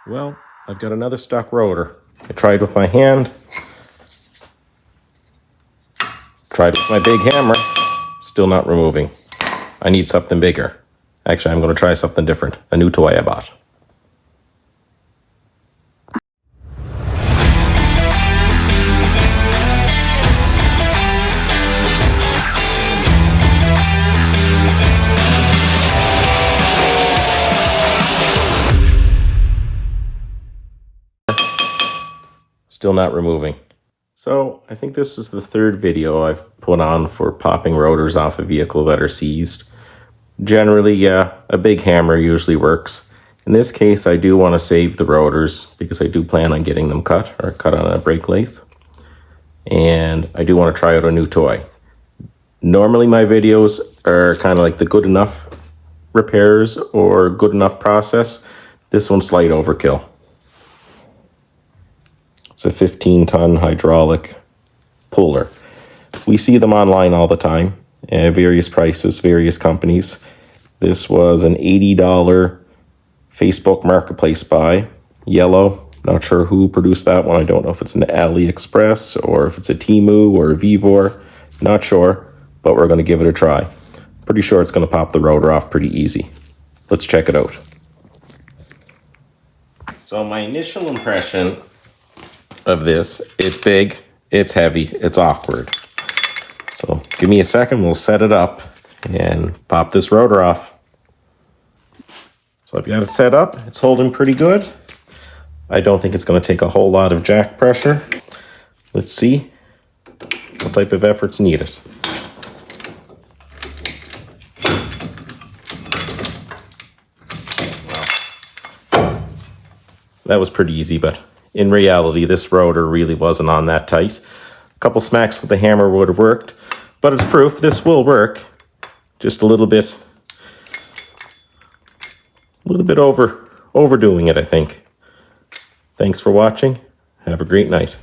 Well, I've got another stuck rotor. I tried with my hand, tried with my big hammer, still not removing. I need something bigger. Actually, I'm going to try something different. A new toy I bought. Still not removing. So I think this is the third video I've put on for popping rotors off a vehicle that are seized. Generally, yeah, a big hammer usually works. In this case, I do want to save the rotors because I do plan on getting them cut or cut on a brake lathe. And I do want to try out a new toy. Normally my videos are kind of like the good enough repairs or good enough process. This one's slight overkill. It's a 15-ton hydraulic puller. We see them online all the time, various prices, various companies. This was an $80 Facebook Marketplace buy, yellow. Not sure who produced that one. I don't know if it's an AliExpress or if it's a Temu or a Vivor. Not sure, but we're going to give it a try. Pretty sure it's going to pop the rotor off pretty easy. Let's check it out. So my initial impression of this, it's big, it's heavy, it's awkward. So give me a second, we'll set it up and pop this rotor off. So I've got it set up, it's holding pretty good. I don't think it's going to take a whole lot of jack pressure. Let's see what type of effort's needed. Wow. That was pretty easy, but in reality, this rotor really wasn't on that tight. A couple smacks with the hammer would have worked, but it's proof this will work. Just a little bit overdoing it, I think. Thanks for watching. Have a great night.